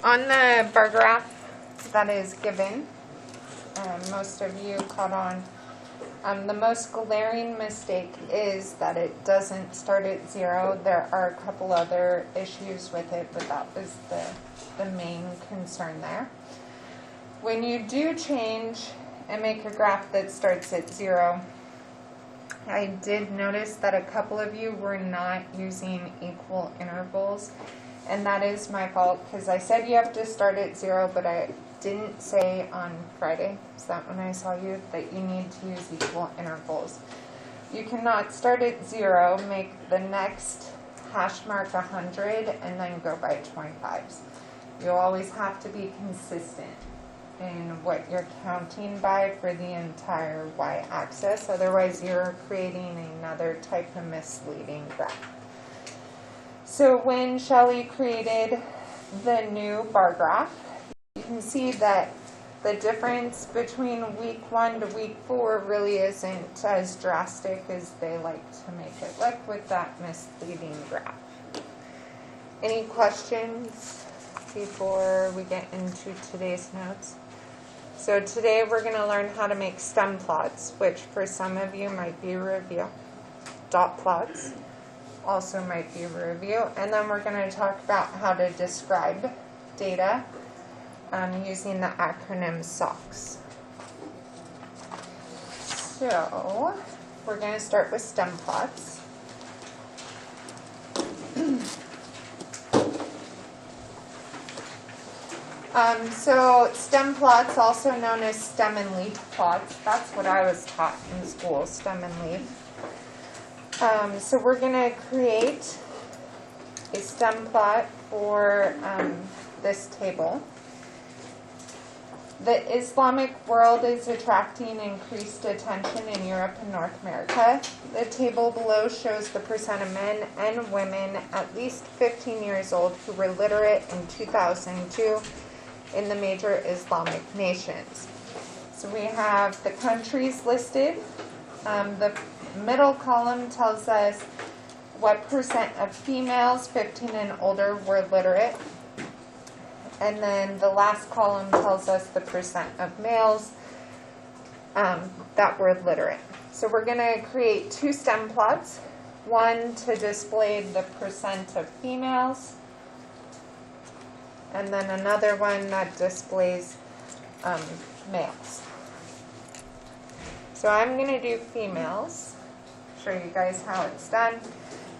on the bar graph that is given, most of you caught on, the most glaring mistake is that it doesn't start at 0. There are a couple other issues with it, but that was the main concern there. When you do change and make a graph that starts at 0, I did notice that a couple of you were not using equal intervals, and that is my fault because I said you have to start at 0, but I didn't say on Friday, is that when I saw you, that you need to use equal intervals. You cannot start at 0, make the next hash mark 100, and then go by 25s. You always have to be consistent in what you're counting by for the entire y-axis, otherwise you're creating another type of misleading graph. So when Shelley created the new bar graph, you can see that the difference between week 1 to week 4 really isn't as drastic as they like to make it look with that misleading graph. Any questions before we get into today's notes? So today we're going to learn how to make stem plots, which for some of you might be a review. Dot plots also might be a review. And then we're going to talk about how to describe data using the acronym SOCS. So we're going to start with stem plots. So stem plots, also known as stem and leaf plots, that's what I was taught in school, stem and leaf. So we're going to create a stem plot for this table. The Islamic world is attracting increased attention in Europe and North America. The table below shows the percent of men and women at least 15 years old who were literate in 2002 in the major Islamic nations. So we have the countries listed. The middle column tells us what percent of females 15 and older were literate. And then the last column tells us the percent of males that were literate. So we're going to create two stem plots, one to display the percent of females, and then another one that displays males. So I'm going to do females, show you guys how it's done,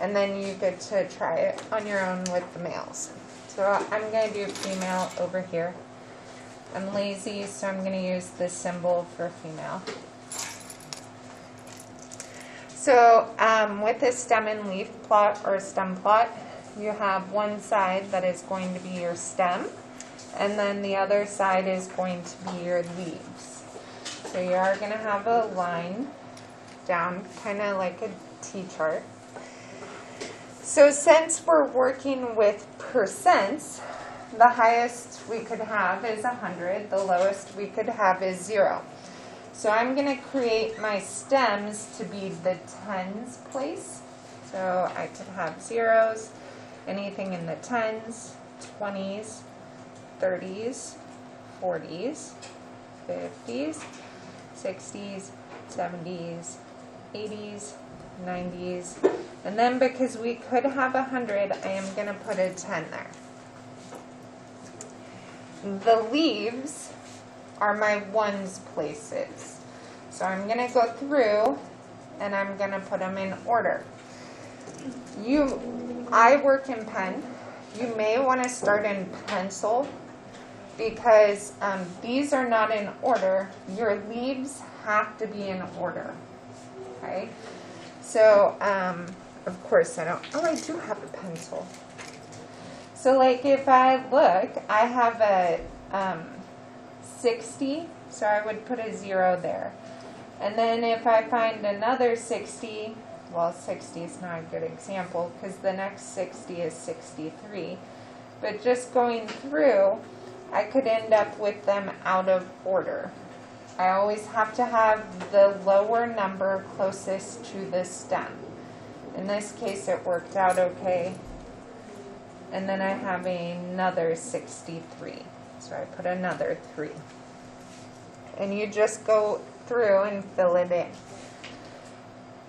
and then you get to try it on your own with the males. So I'm going to do female over here. I'm lazy, so I'm going to use this symbol for female. So with a stem and leaf plot or stem plot, you have one side that is going to be your stem, and then the other side is going to be your leaves. So you are going to have a line down, kind of like a T-chart. So since we're working with percents, the highest we could have is 100, the lowest we could have is 0. So I'm going to create my stems to be the tens place. So I could have zeros, anything in the tens, 20s, 30s, 40s, 50s, 60s, 70s, 80s, 90s, and then because we could have 100, I am going to put a 10 there. The leaves are my ones places. So I'm going to go through and I'm going to put them in order. I work in pen. You may want to start in pencil because these are not in order. Your leaves have to be in order. Okay? So, of course I don't, I do have a pencil. So like if I look, I have a 60, so I would put a 0 there. And then if I find another 60, well 60 is not a good example because the next 60 is 63. But just going through, I could end up with them out of order. I always have to have the lower number closest to the stem. In this case, it worked out okay. And then I have another 63. So I put another 3. And you just go through and fill it in.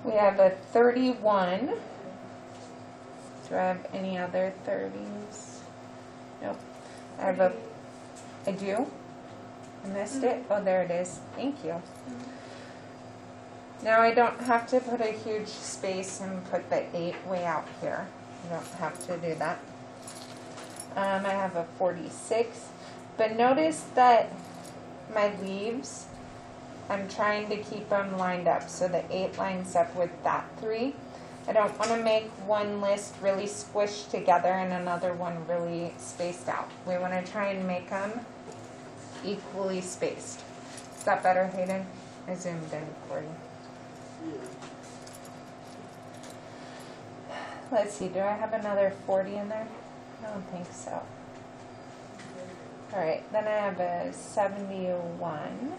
We have a 31. Do I have any other 30s? Nope. I do? I missed it? Oh, there it is. Thank you. Now I don't have to put a huge space and put the 8 way out here. I don't have to do that. I have a 46. But notice that my leaves, I'm trying to keep them lined up so the 8 lines up with that 3. I don't want to make one list really squished together and another one really spaced out. We want to try and make them equally spaced. Is that better, Hayden? I zoomed in for you. Let's see, do I have another 40 in there? I don't think so. Alright, then I have a 71.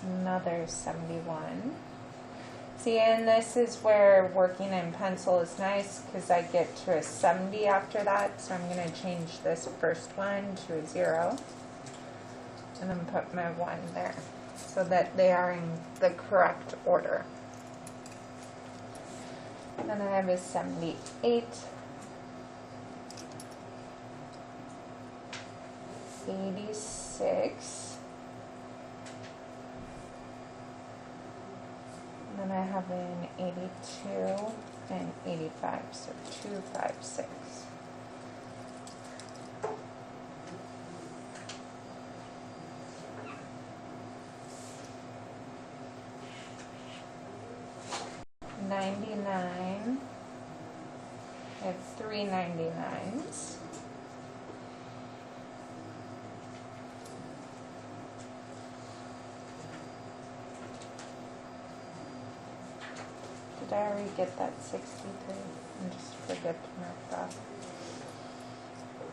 Another 71. See, and this is where working in pencil is nice because I get to a 70 after that. So I'm going to change this first one to a 0. And then put my 1 there so that they are in the correct order. Then I have a 78. 86. And then I have an 82 and 85, so 2, 5, 6. $99. I have 3 $99s. Did I already get that 63? I just forget to mark that.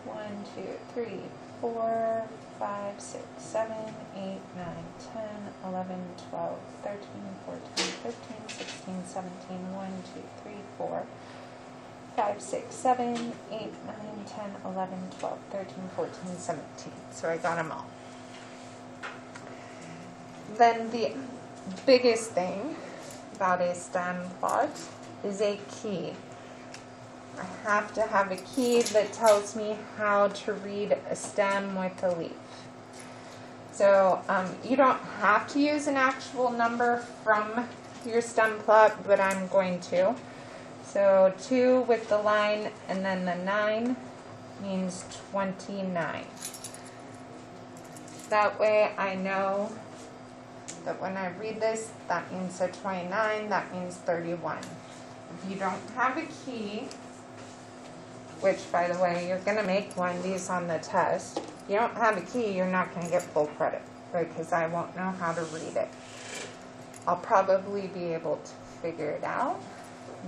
1, 2, 3, 4, 5, 6, 7, 8, 9, 10, 11, 12, 13, 14, 15, 16, 17, 1, 2, 3, 4, 5, 6, 7, 8, 9, 10, 11, 12, 13, 14, 17. So I got them all. Then the biggest thing about a stem plot is a key. I have to have a key that tells me how to read a stem with a leaf. So you don't have to use an actual number from your stem plot, but I'm going to. So 2 with the line and then the 9 means 29. That way I know that when I read this, that means a 29, that means 31. If you don't have a key, which by the way, you're going to make one, these on the test. If you don't have a key, you're not going to get full credit because I won't know how to read it. I'll probably be able to figure it out,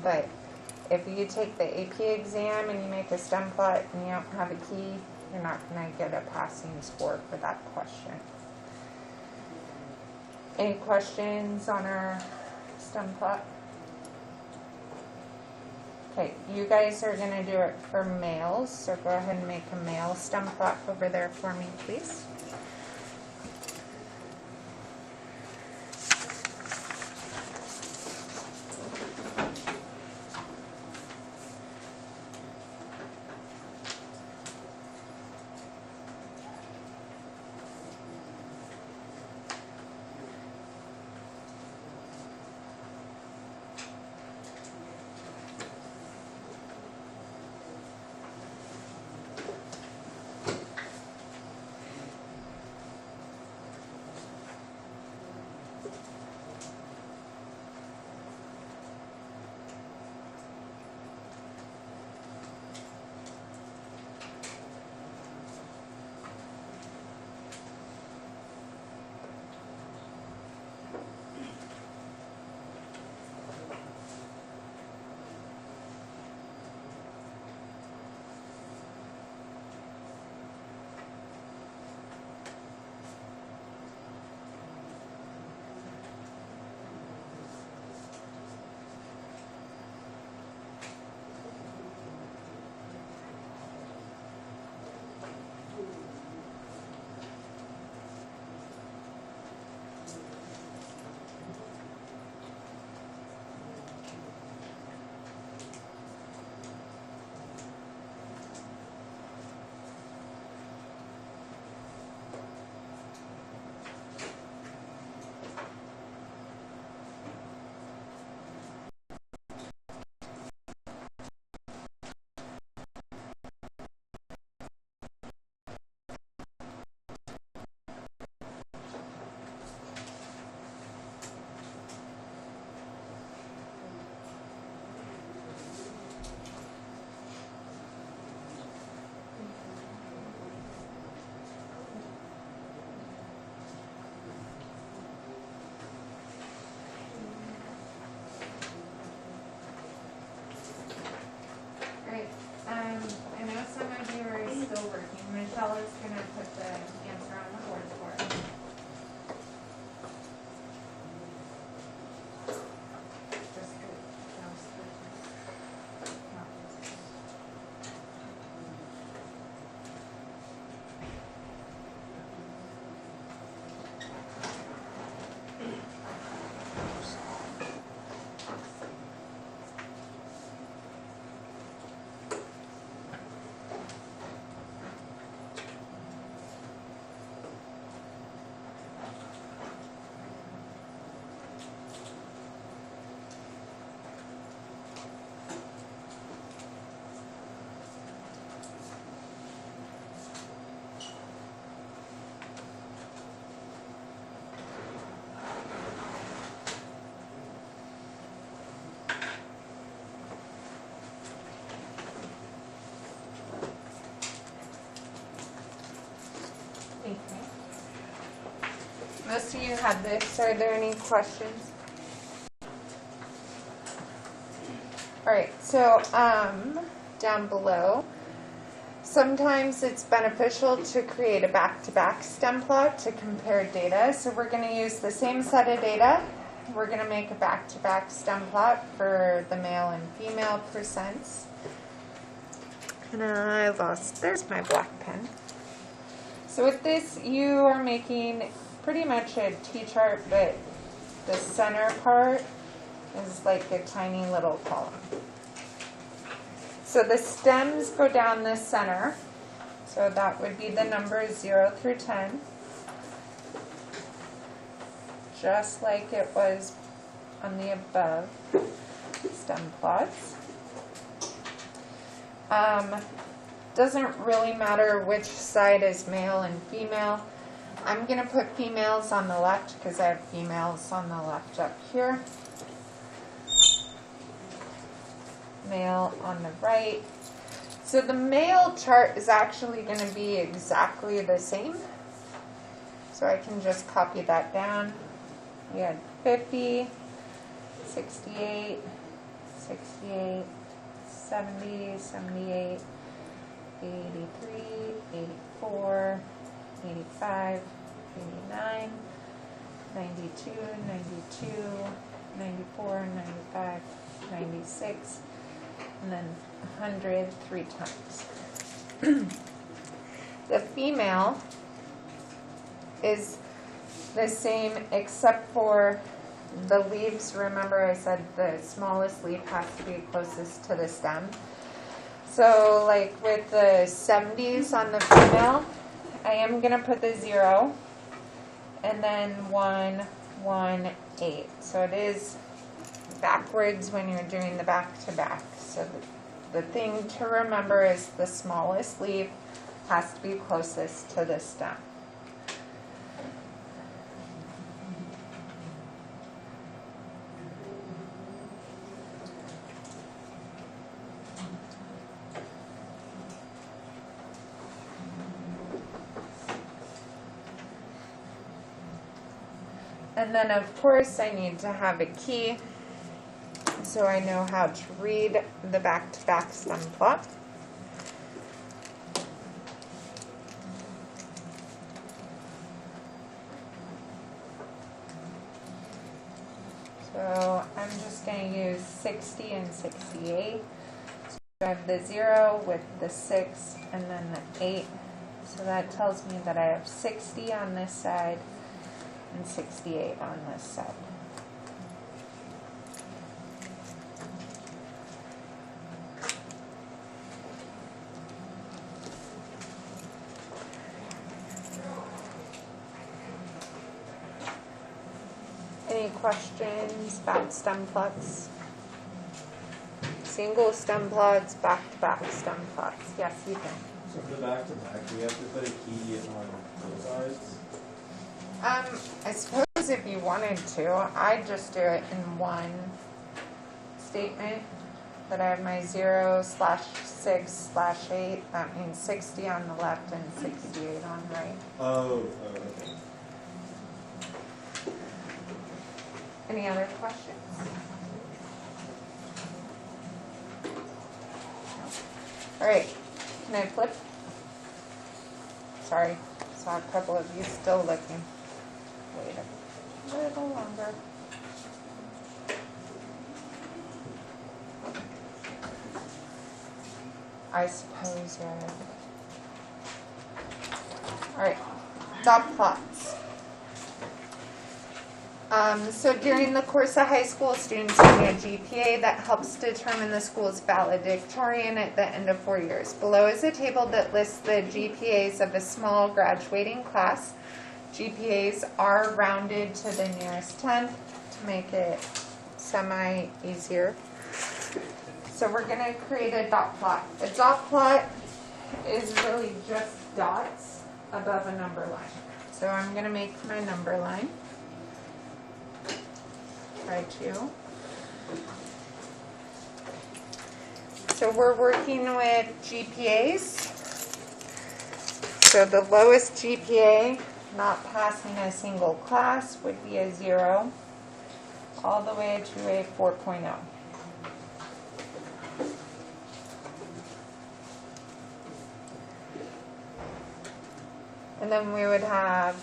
but if you take the AP exam and you make a stem plot and you don't have a key, you're not going to get a passing score for that question. Any questions on our stem plot? Okay, you guys are going to do it for males, so go ahead and make a male stem plot over there for me, please. Most of you have this. Are there any questions? All right, so down below, sometimes it's beneficial to create a back-to-back stem plot to compare data. So we're going to use the same set of data. We're going to make a back-to-back stem plot for the male and female percents. And there's my black pen. So with this, you are making pretty much a T-chart, but the center part is like a tiny little column. So the stems go down the center. So that would be the numbers 0 through 10. Just like it was on the above stem plots. Doesn't really matter which side is male and female. I'm going to put females on the left because I have females on the left up here. Male on the right. So the male chart is actually going to be exactly the same. So I can just copy that down. We had 50, 68, 68, 70, 78, 83, 84, 85, 89, 92, 92, 94, 95, 96, and then 100 3 times. The female is the same except for the leaves. Remember I said the smallest leaf has to be closest to the stem. So like with the 70s on the female, I am going to put the 0 and then 1, 1, 8. So it is backwards when you're doing the back-to-back. So the thing to remember is the smallest leaf has to be closest to the stem. And then of course I need to have a key so I know how to read the back-to-back stem plot. So I'm just going to use 60 and 68. So I have the 0 with the 6 and then the 8. So that tells me that I have 60 on this side and 68 on this side. Any questions about stem plots? Single stem plots, back-to-back stem plots. Yes, you can. So for the back-to-back, do we have to put a key on both sides? I suppose if you wanted to, I'd just do it in one statement. That I have my 0/6/8. That means 60 on the left and 68 on the right. Oh, okay. Any other questions? All right, can I flip? Sorry, saw a couple of you still looking. Wait a little longer. I suppose, yeah. All right, dot plots. So during the course of high school, students earn a GPA that helps determine the school's valedictorian at the end of 4 years. Below is a table that lists the GPAs of a small graduating class. GPAs are rounded to the nearest tenth to make it semi-easier. So we're going to create a dot plot. A dot plot is really just dots above a number line. So I'm going to make my number line. Try to. So we're working with GPAs. So the lowest GPA not passing a single class would be a 0, all the way to a 4.0. And then we would have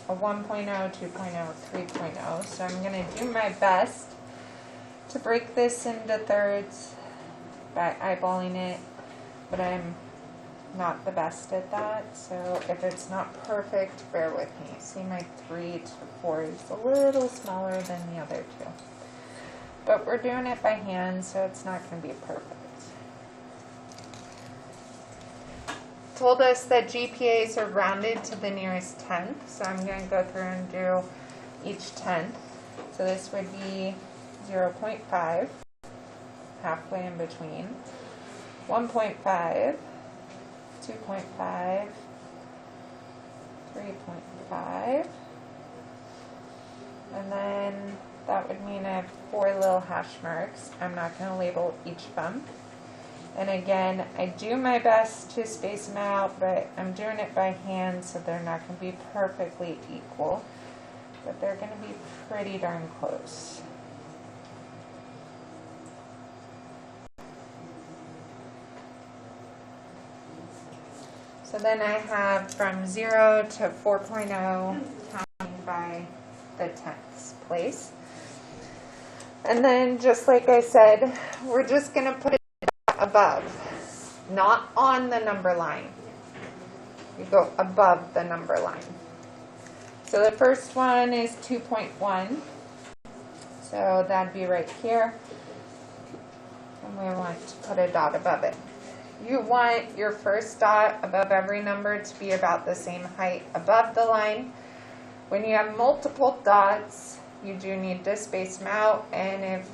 a 1.0, 2.0, 3.0. So I'm going to do my best to break this into thirds by eyeballing it, but I'm not the best at that. So if it's not perfect, bear with me. See, my 3 to 4 is a little smaller than the other two. But we're doing it by hand, so it's not going to be perfect. Told us that GPAs are rounded to the nearest tenth, so I'm going to go through and do each tenth. So this would be 0.5, halfway in between, 1.5, 2.5, 3.5, and then that would mean I have 4 little hash marks. I'm not going to label each of them. And again, I do my best to space them out, but I'm doing it by hand, so they're not going to be perfectly equal, but they're going to be pretty darn close. So then I have from 0 to 4.0, counting by the tenths place. And then, just like I said, we're just going to put it above, not on the number line. You go above the number line. So the first one is 2.1. So that'd be right here. And we want to put a dot above it. You want your first dot above every number to be about the same height above the line. When you have multiple dots, you do need to space them out, and if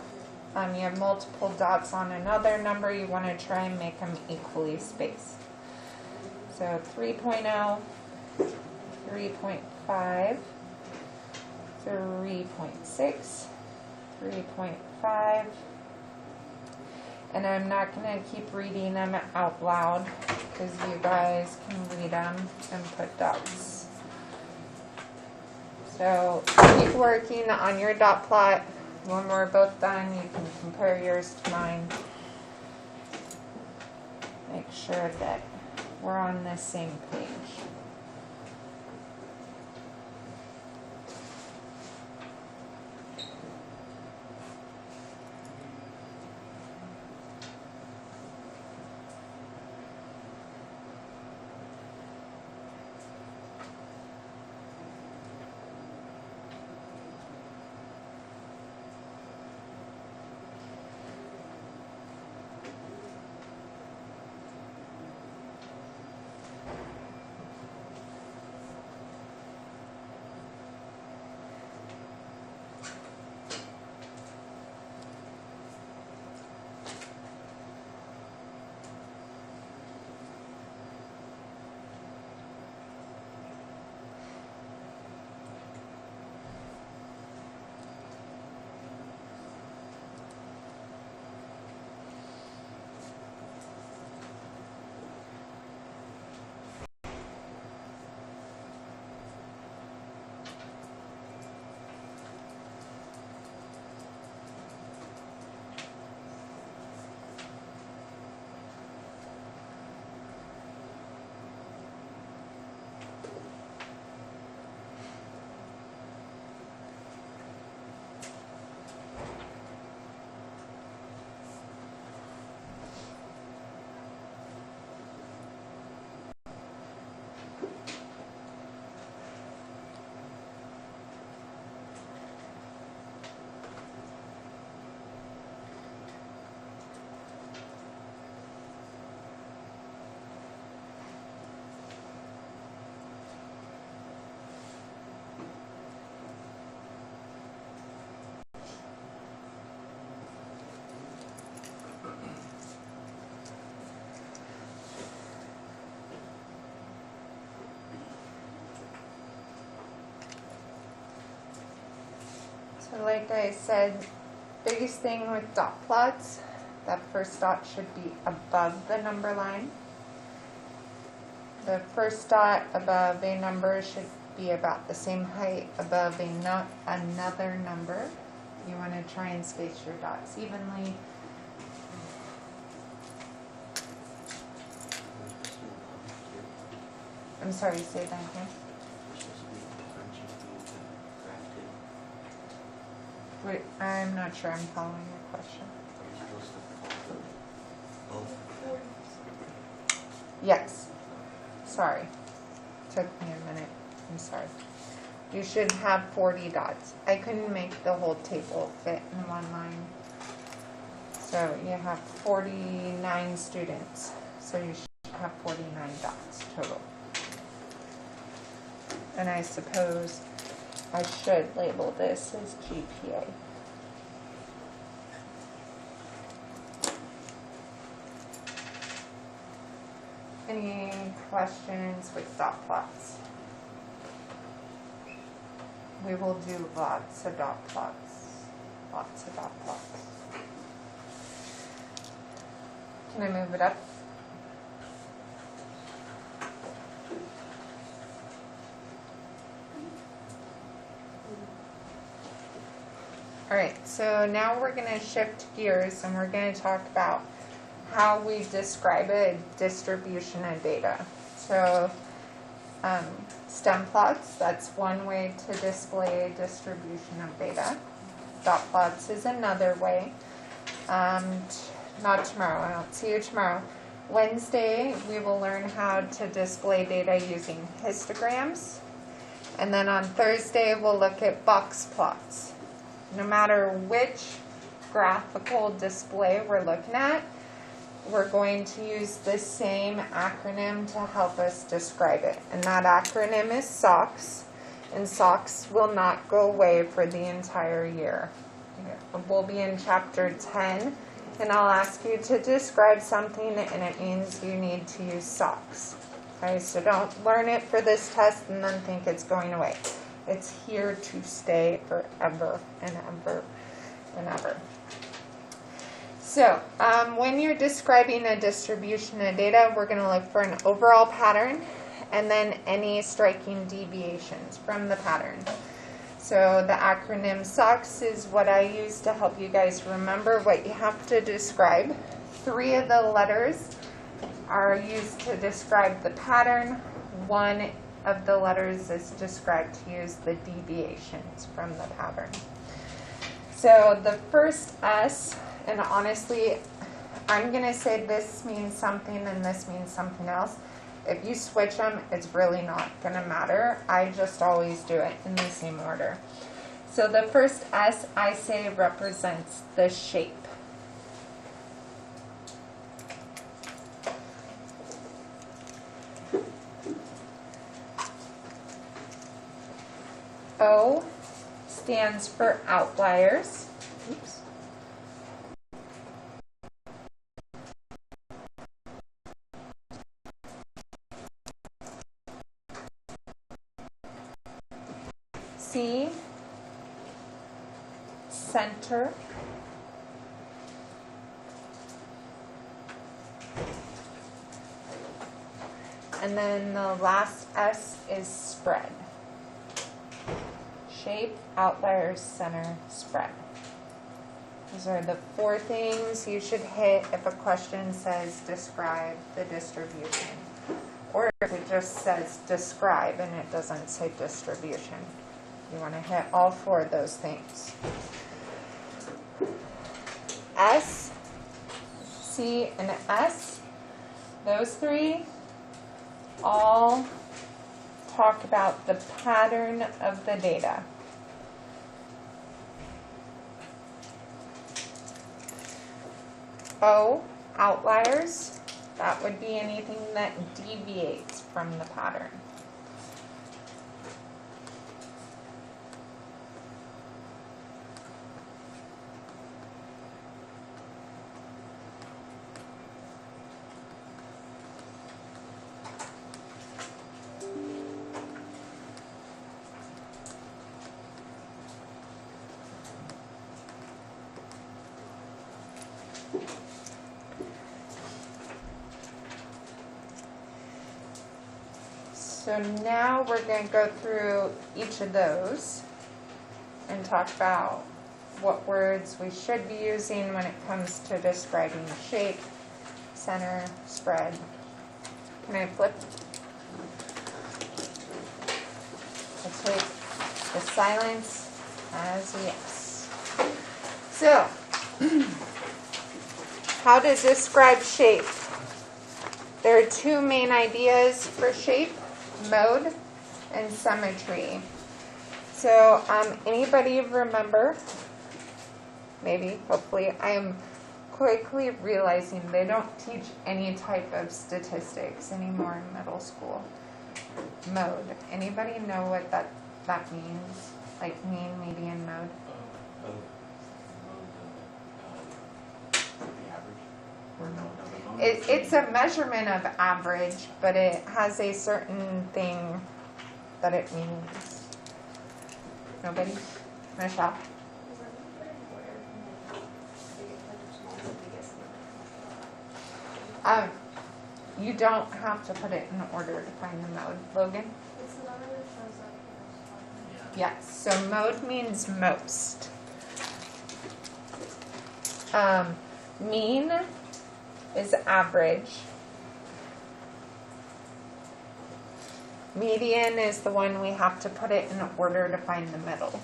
you have multiple dots on another number, you want to try and make them equally spaced. So 3.0, 3.5, 3.6, 3.5, and I'm not going to keep reading them out loud because you guys can read them and put dots. So keep working on your dot plot. When we're both done, you can compare yours to mine. Make sure that we're on the same page. So like I said, biggest thing with dot plots, that first dot should be above the number line. The first dot above a number should be about the same height above another number. You want to try and space your dots evenly. I'm sorry, say that again. Wait, I'm not sure I'm following your question. Yes. Sorry. Took me a minute. I'm sorry. You should have 40 dots. I couldn't make the whole table fit in one line. So you have 49 students. So you should have 49 dots total. And I suppose I should label this as GPA. Any questions with dot plots? We will do lots of dot plots. Lots of dot plots. Can I move it up? All right, so now we're going to shift gears and we're going to talk about how we describe a distribution of data. So stemplots, that's one way to display a distribution of data. Dotplots is another way. Not tomorrow, I don't see you tomorrow. Wednesday, we will learn how to display data using histograms. And then on Thursday, we'll look at box plots. No matter which graphical display we're looking at, we're going to use the same acronym to help us describe it. And that acronym is SOCS. And SOCS will not go away for the entire year. We'll be in chapter 10, and I'll ask you to describe something, and it means you need to use SOCS. Okay, so don't learn it for this test and then think it's going away. It's here to stay forever and ever and ever. So when you're describing a distribution of data, we're going to look for an overall pattern and then any striking deviations from the pattern. So the acronym SOCS is what I use to help you guys remember what you have to describe. 3 of the letters are used to describe the pattern. 1 of the letters is described to use the deviations from the pattern. So the first S, and honestly, I'm going to say this means something and this means something else. If you switch them, it's really not going to matter. I just always do it in the same order. So the first S, I say, represents the shape. O stands for outliers. Oops. C, center. And then the last S is spread. Shape, outliers, center, spread. Those are the 4 things you should hit if a question says describe the distribution. Or if it just says describe and it doesn't say distribution. You want to hit all 4 of those things. S, C, and S, those 3 all talk about the pattern of the data. O, outliers, that would be anything that deviates from the pattern. So now we're going to go through each of those and talk about what words we should be using when it comes to describing shape, center, spread. Can I flip? I'll take the silence as a yes. So, how to describe shape. There are two main ideas for shape, mode and symmetry. So, anybody remember? Maybe, hopefully, I am quickly realizing they don't teach any type of statistics anymore in middle school. Mode. Anybody know what that means? Like mean, median, mode? The average? Or no, It's a measurement of average, but it has a certain thing that it means. Nobody? Michelle? You don't have to put it in order to find the mode. Logan? It's the number that shows up. Yes, so mode means most. Mean is average. Median is the one we have to put it in order to find the middle.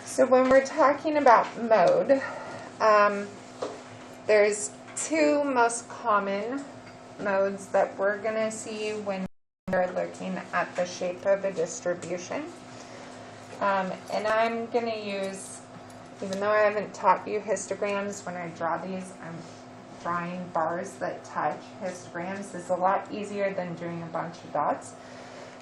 So when we're talking about mode, there's two most common modes that we're going to see when we're looking at the shape of a distribution. And I'm going to use, even though I haven't taught you histograms, when I draw these, I'm drawing bars that touch. Histograms is a lot easier than doing a bunch of dots.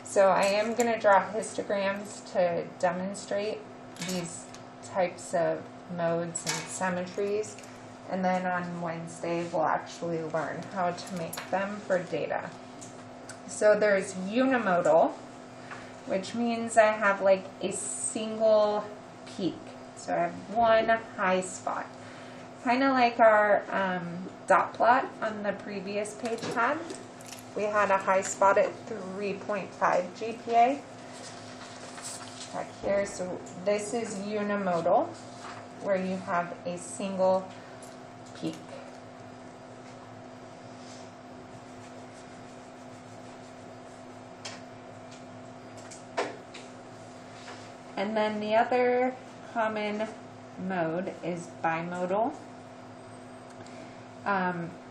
So I am going to draw histograms to demonstrate these types of modes and symmetries. And then on Wednesday, we'll actually learn how to make them for data. So there's unimodal, which means I have like a single peak. So I have one high spot. Kind of like our dot plot on the previous page had. We had a high spot at 3.5 GPA. Back here, so this is unimodal, where you have a single peak. And then the other common mode is bimodal.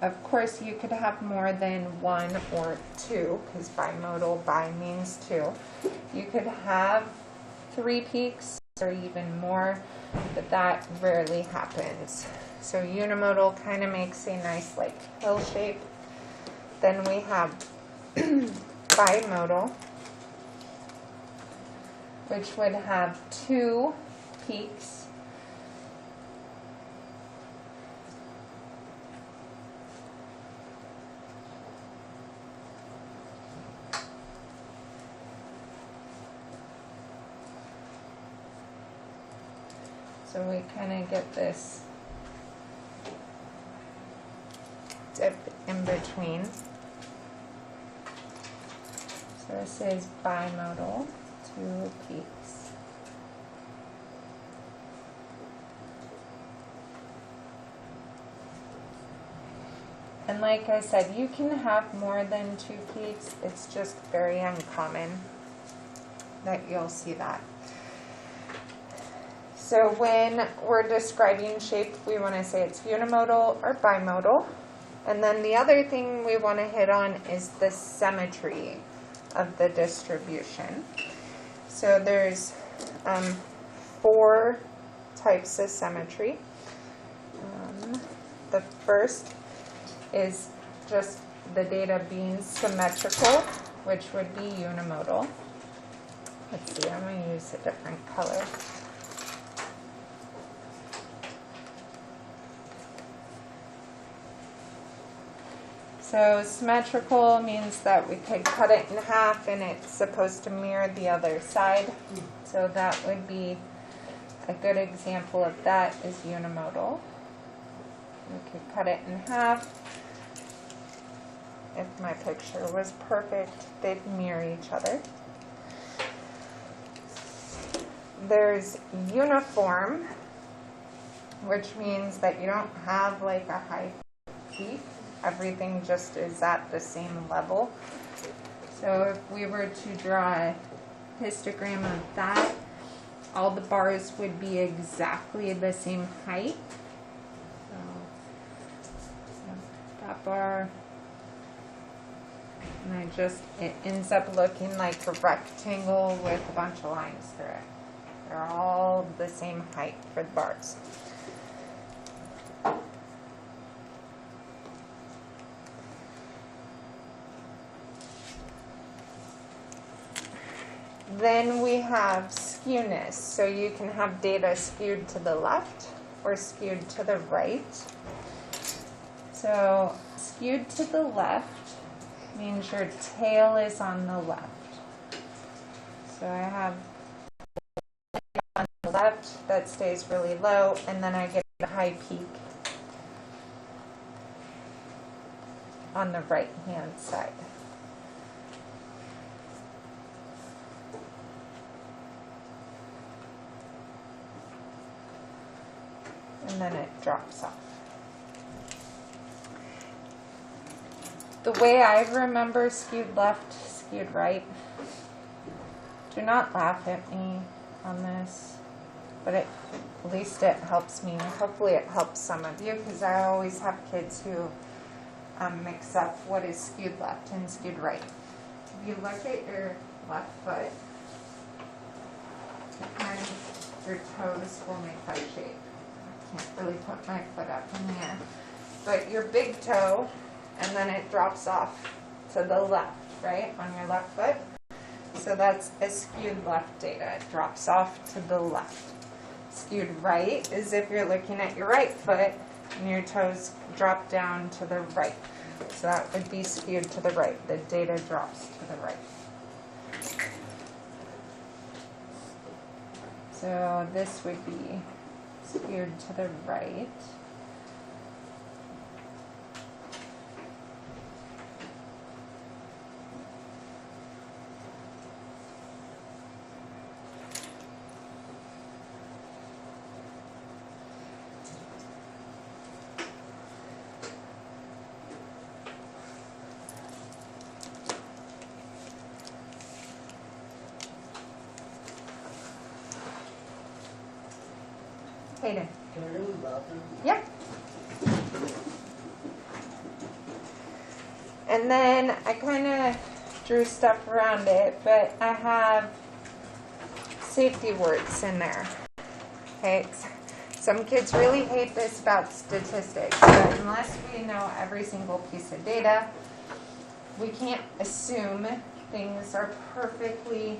Of course, you could have more than one or two, because bimodal, bi means two. You could have 3 peaks or even more, but that rarely happens. So unimodal kind of makes a nice like hill shape. Then we have bimodal, which would have 2 peaks. So we kind of get this dip in between. So this is bimodal, 2 peaks. And like I said, you can have more than 2 peaks. It's just very uncommon that you'll see that. So when we're describing shape, we want to say it's unimodal or bimodal. And then the other thing we want to hit on is the symmetry of the distribution. So there's 4 types of symmetry. The first is just the data being symmetrical, which would be unimodal. Let's see, I'm going to use a different color. So symmetrical means that we could cut it in half and it's supposed to mirror the other side. So that would be a good example of that is unimodal. We could cut it in half if my picture was perfect, they'd mirror each other. There's uniform, which means that you don't have like a high peak. Everything just is at the same level. So if we were to draw a histogram of that, all the bars would be exactly the same height. So that bar, and it ends up looking like a rectangle with a bunch of lines through it. They're all the same height for the bars. Then we have skewness. So you can have data skewed to the left or skewed to the right. So skewed to the left means your tail is on the left. So I have on the left that stays really low, and then I get a high peak on the right hand side. And then it drops off. The way I remember skewed left, skewed right, do not laugh at me on this, but at least it helps me. Hopefully it helps some of you, because I always have kids who mix up what is skewed left and skewed right. If you look at your left foot, your toes will make that shape. I can't really put my foot up in the air. But your big toe, and then it drops off to the left, right, on your left foot. So that's a skewed left data. It drops off to the left. Skewed right is if you're looking at your right foot and your toes drop down to the right. So that would be skewed to the right. The data drops to the right. So this would be skewed to the right. Hayden. Can I go to the bathroom? Yep. And then I kind of drew stuff around it, but I have safety words in there. Okay. Some kids really hate this about statistics, but unless we know every single piece of data, we can't assume things are perfectly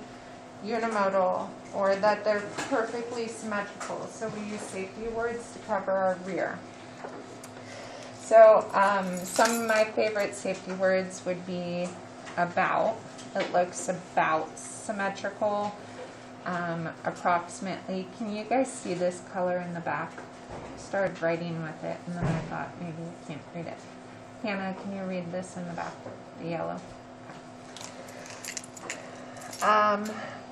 unimodal or that they're perfectly symmetrical. So we use safety words to cover our rear. So some of my favorite safety words would be about. It looks about symmetrical, approximately. Can you guys see this color in the back? I started writing with it, and then I thought maybe you can't read it. Hannah, can you read this in the back, the yellow?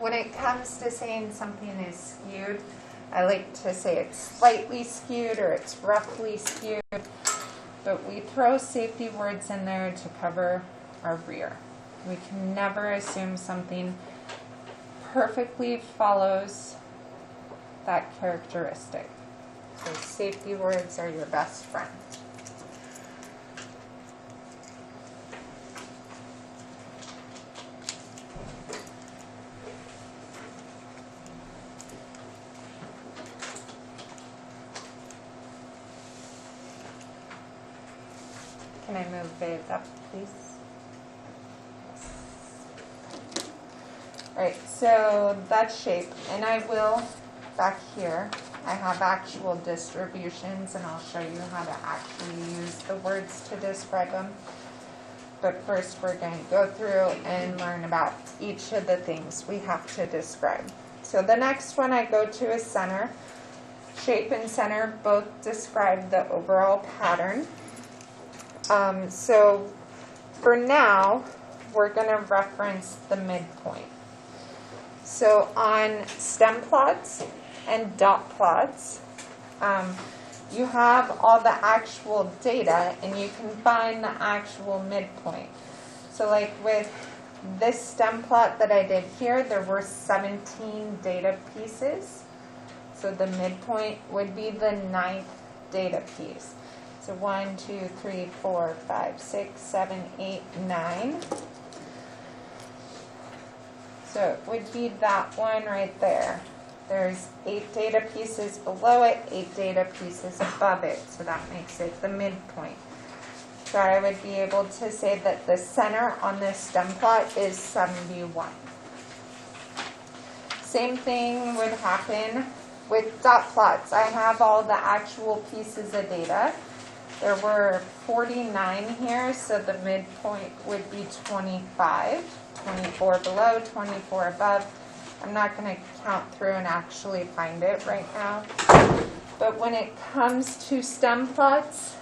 When it comes to saying something is skewed, I like to say it's slightly skewed or it's roughly skewed, but we throw safety words in there to cover our rear. We can never assume something perfectly follows that characteristic. So safety words are your best friend. Can I move it up, please? All right, so that's shape, and I will, back here, I have actual distributions, and I'll show you how to actually use the words to describe them. But first, we're going to go through and learn about each of the things we have to describe. So the next one I go to is center. Shape and center both describe the overall pattern. So for now, we're going to reference the midpoint. So on stem plots and dot plots, you have all the actual data and you can find the actual midpoint. So like with this stem plot that I did here, there were 17 data pieces. So the midpoint would be the 9th data piece. So 1, 2, 3, 4, 5, 6, 7, 8, 9. So it would be that one right there. There's 8 data pieces below it, 8 data pieces above it. So that makes it the midpoint. So I would be able to say that the center on this stem plot is 71. Same thing would happen with dot plots. I have all the actual pieces of data. There were 49 here, so the midpoint would be 25. 24 below, 24 above. I'm not going to count through and actually find it right now. But when it comes to stem plots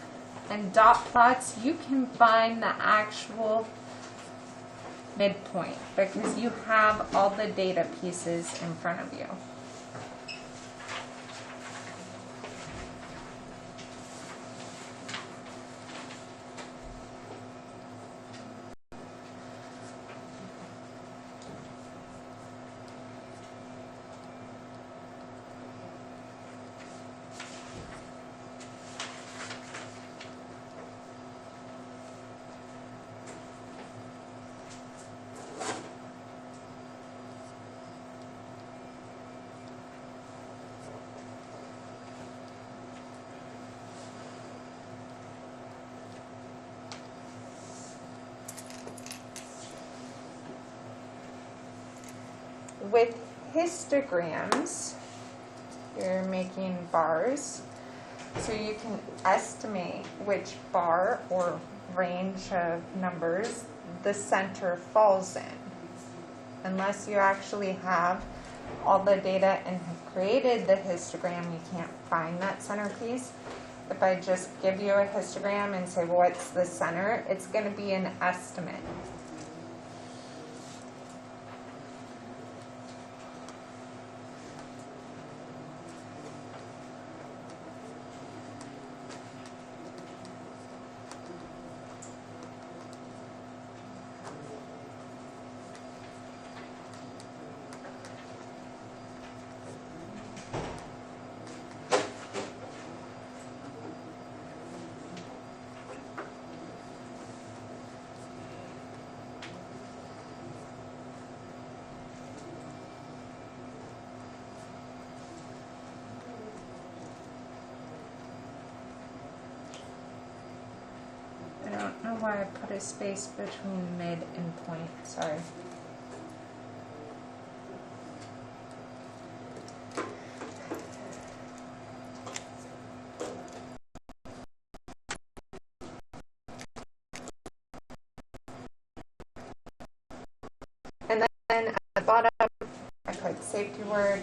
and dot plots, you can find the actual midpoint because you have all the data pieces in front of you. With histograms, you're making bars, so you can estimate which bar or range of numbers the center falls in. Unless you actually have all the data and have created the histogram, you can't find that center piece. If I just give you a histogram and say, well, what's the center, it's going to be an estimate. I don't know why I put a space between mid and point, sorry. And then at the bottom, I put safety word,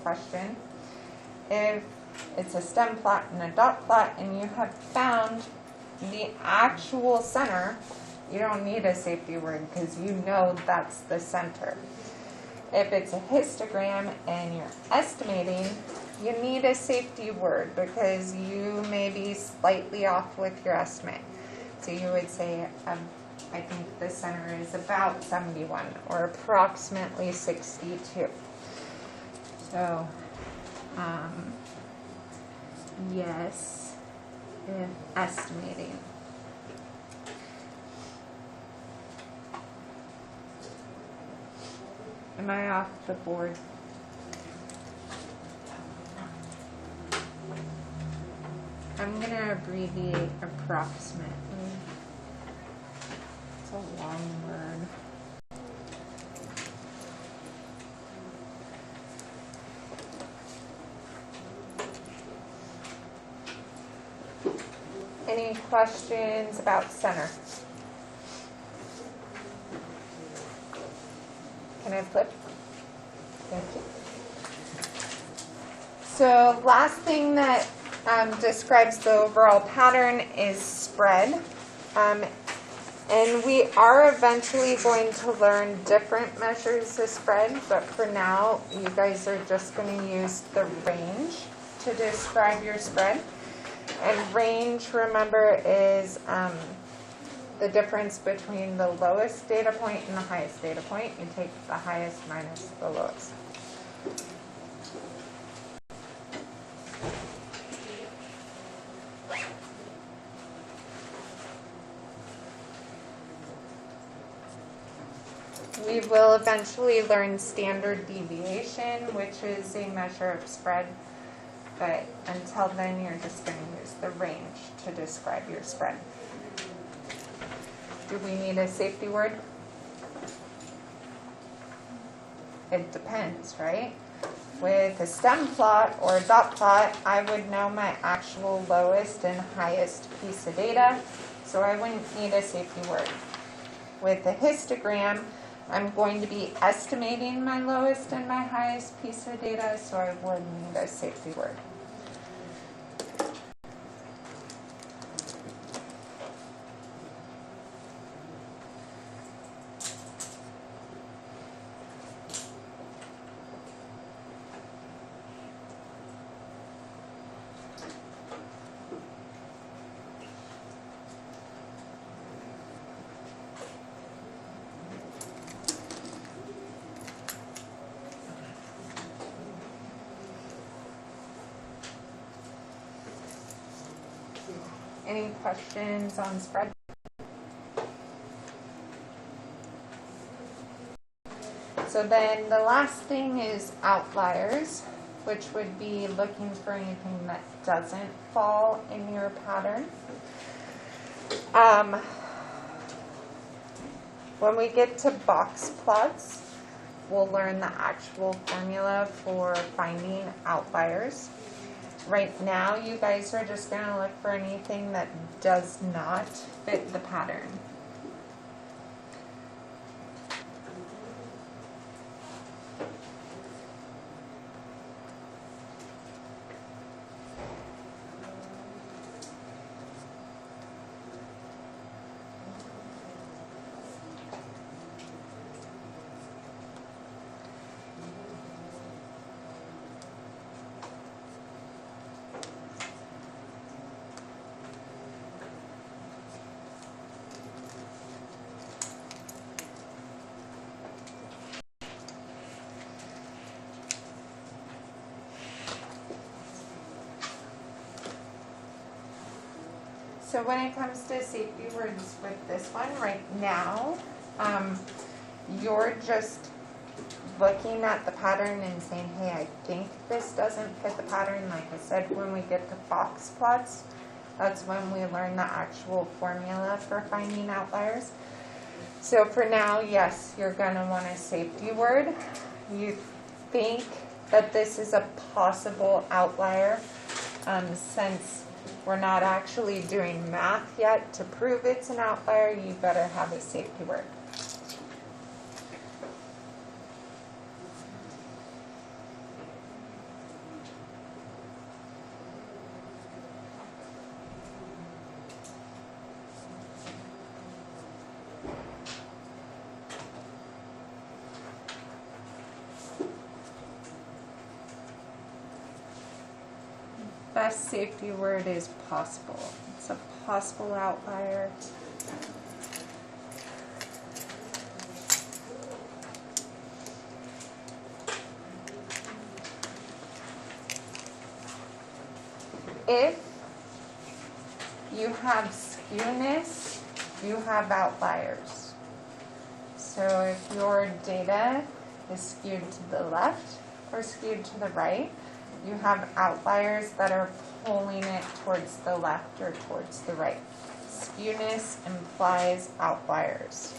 question. If it's a stem plot and a dot plot and you have found the actual center, you don't need a safety word because you know that's the center. If it's a histogram and you're estimating, you need a safety word because you may be slightly off with your estimate. So you would say, I think the center is about 71 or approximately 62. So, yes, if estimating. Am I off the board? I'm going to abbreviate approximately. It's a long word. Any questions about center? Can I flip? Thank you. So last thing that describes the overall pattern is spread. And And we are eventually going to learn different measures of spread, but for now, you guys are just going to use the range to describe your spread. And range, remember, is the difference between the lowest data point and the highest data point. You take the highest minus the lowest. We will eventually learn standard deviation, which is a measure of spread, but until then you're just going to use the range to describe your spread. Do we need a safety word? It depends, right? With a stem plot or a dot plot, I would know my actual lowest and highest piece of data, so I wouldn't need a safety word. With a histogram, I'm going to be estimating my lowest and my highest piece of data, so I would need a safety word. Any questions on spread? So then the last thing is outliers, which would be looking for anything that doesn't fall in your pattern. When we get to box plots, we'll learn the actual formula for finding outliers. Right now, you guys are just going to look for anything that does not fit the pattern. So when it comes to safety words with this one right now, you're just looking at the pattern and saying, hey, I think this doesn't fit the pattern. Like I said, when we get to box plots, that's when we learn the actual formula for finding outliers. So for now, yes, you're going to want a safety word. You think that this is a possible outlier, since we're not actually doing math yet to prove it's an outlier, you better have a safety word. Best safety word is possible. It's a possible outlier. If you have skewness, you have outliers. So if your data is skewed to the left or skewed to the right, you have outliers that are pulling it towards the left or towards the right. Skewness implies outliers.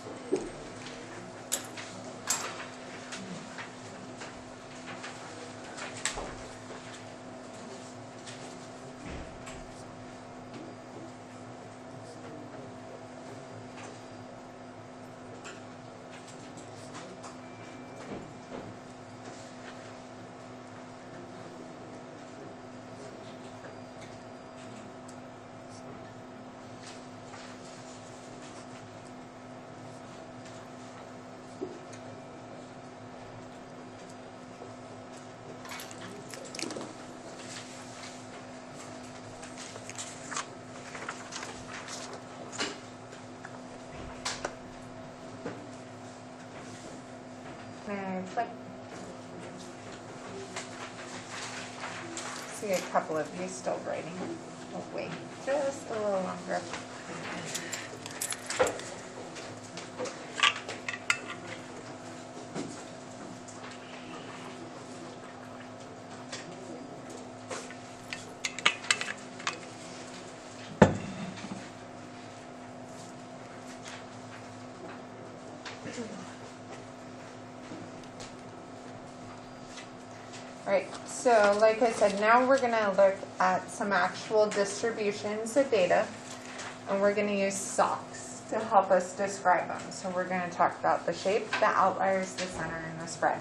Can I flip? See a couple of you still writing. We'll wait just a little longer. Alright, so like I said, now we're going to look at some actual distributions of data, and we're going to use SOCS to help us describe them. So we're going to talk about the shape, the outliers, the center, and the spread.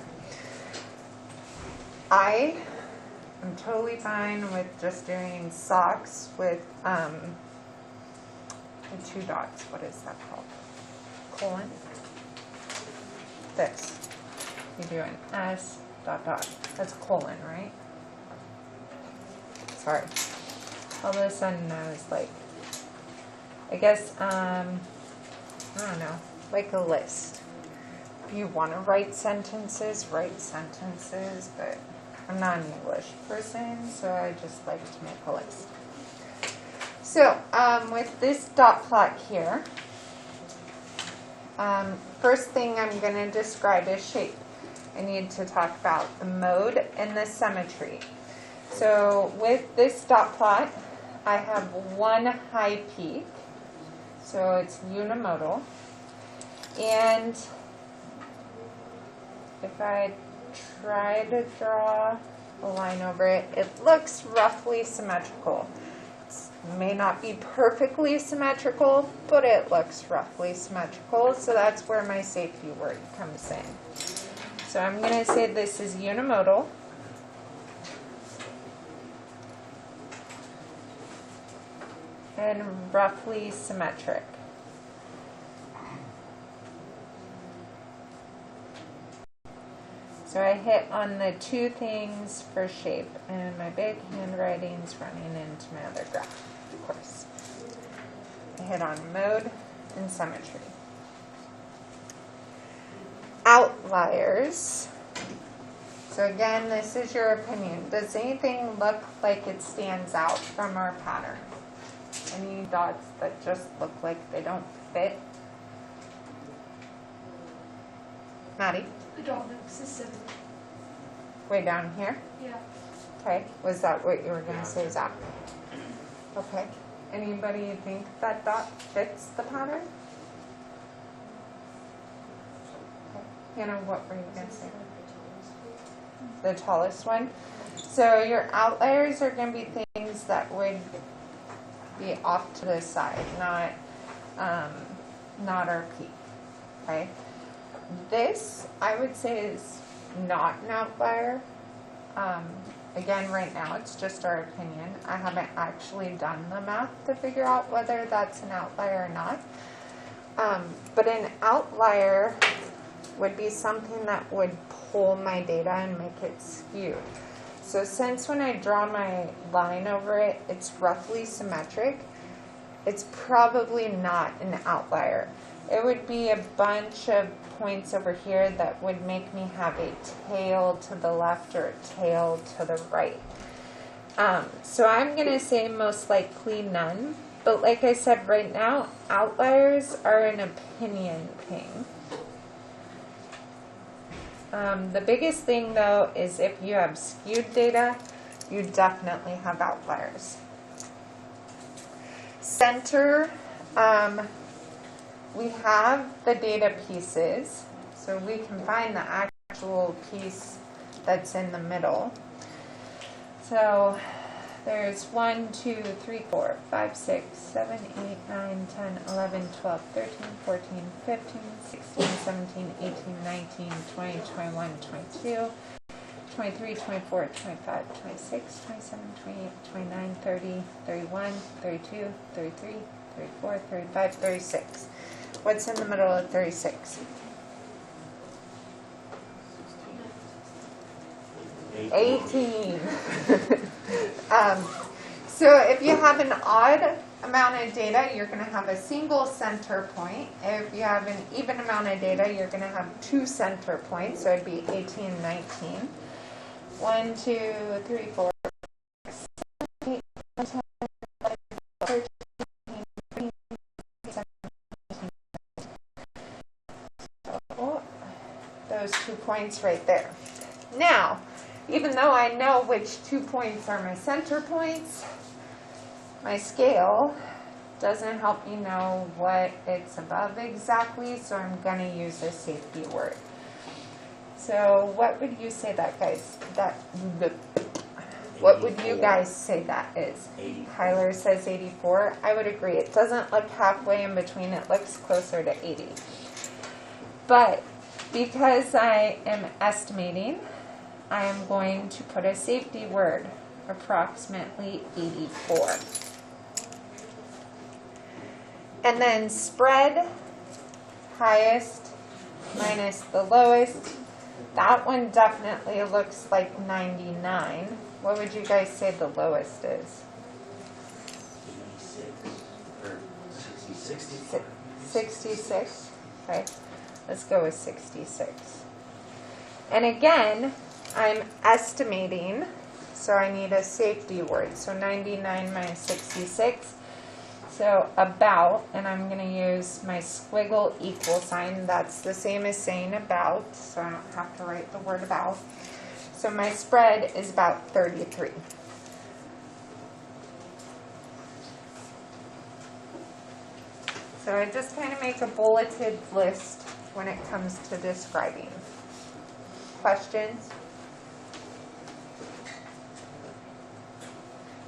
I am totally fine with just doing SOCS with the 2 dots. What is that called? Colon? This. You do an S, dot, dot. That's colon, right? Sorry. All of a sudden I was like, I guess, I don't know, like a list. If you want to write sentences, but I'm not an English person, so I just like to make a list. So, with this dot plot here, first thing I'm going to describe is shape. I need to talk about the mode and the symmetry. So with this dot plot, I have one high peak, so it's unimodal. And if I try to draw a line over it, it looks roughly symmetrical. It may not be perfectly symmetrical, but it looks roughly symmetrical, so that's where my safety word comes in. So I'm going to say this is unimodal. And roughly symmetric. So I hit on the 2 things for shape, and my big handwriting's running into my other graph, of course. I hit on mode and symmetry. Outliers. So again, this is your opinion. Does anything look like it stands out from our pattern? Any dots that just look like they don't fit? Maddie? I don't know specific. Way down here? Yeah. Okay. Was that what you were going to say, Zach? Okay. Anybody think that dot fits the pattern? Hannah, what were you going to say? The tallest one. So your outliers are going to be things that would be off to the side, not our peak. Okay. This, I would say, is not an outlier. Again, right now it's just our opinion. I haven't actually done the math to figure out whether that's an outlier or not. But an outlier would be something that would pull my data and make it skewed. So since when I draw my line over it, it's roughly symmetric, it's probably not an outlier. It would be a bunch of points over here that would make me have a tail to the left or a tail to the right. So I'm going to say most likely none. But like I said, right now, outliers are an opinion thing. The biggest thing, though, is if you have skewed data, you definitely have outliers. Center, we have the data pieces, so we can find the actual piece that's in the middle. So there's 1, 2, 3, 4, 5, 6, 7, 8, 9, 10, 11, 12, 13, 14, 15, 16, 17, 18, 19, 20, 21, 22, 23, 24, 25, 26, 27, 28, 29, 30, 31, 32, 33, 34, 35, 36. What's in the middle of 36? 18. So if you have an odd amount of data, you're going to have a single center point. If you have an even amount of data, you're going to have two center points. So it'd be 18, 19. 1, 2, 3, 4, 6, 7, 8, 9, 10, 11, 12, 13, 14, 15, 16, 17, 18. So those 2 points right there. Now, even though I know which 2 points are my center points, my scale doesn't help me know what it's above exactly, so I'm going to use a safety word. So what would you say that, guys? What would you guys say that is? 84. Tyler says 84. I would agree. It doesn't look halfway in between. It looks closer to 80. But because I am estimating, I am going to put a safety word, approximately 84. And then spread, highest minus the lowest. That one definitely looks like 99. What would you guys say the lowest is? 86 or 66. 66. Okay, let's go with 66. And again, I'm estimating, so I need a safety word. So 99 minus 66. So about, and I'm going to use my squiggle equal sign. That's the same as saying about, so I don't have to write the word about. So my spread is about 33. So I just kind of make a bulleted list when it comes to describing. Questions?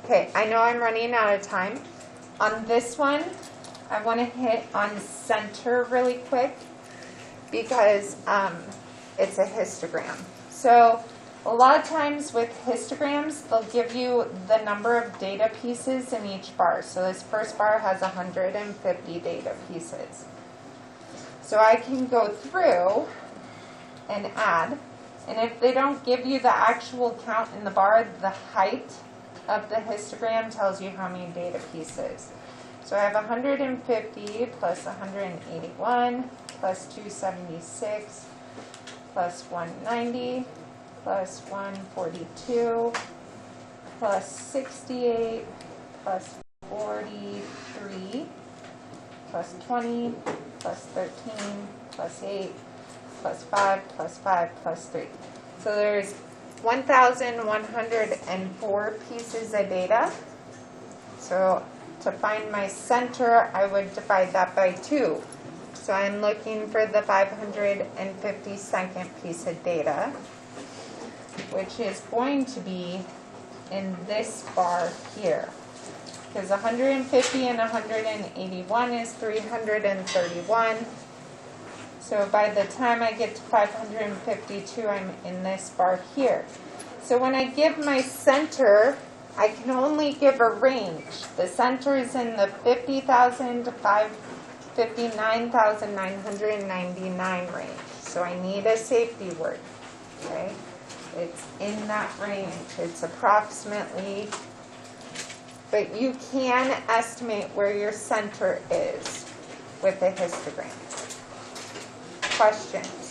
Okay, I know I'm running out of time. On this one, I want to hit on center really quick because it's a histogram. So a lot of times with histograms, they'll give you the number of data pieces in each bar. So this first bar has 150 data pieces. So I can go through and add. And if they don't give you the actual count in the bar, the height of the histogram tells you how many data pieces. So I have 150 plus 181 plus 276 plus 190 plus 142 plus 68 plus 43 plus 20 plus 13 plus 8 plus 5 plus 5 plus 3. So there's 1,104 pieces of data. So to find my center, I would divide that by 2. So I'm looking for the 552nd piece of data, which is going to be in this bar here. Because 150 and 181 is 331. So by the time I get to 552, I'm in this bar here. So when I give my center, I can only give a range. The center is in the 50,000 to 59,999 range. So I need a safety word, okay? It's in that range. It's approximately, but you can estimate where your center is with a histogram. Questions?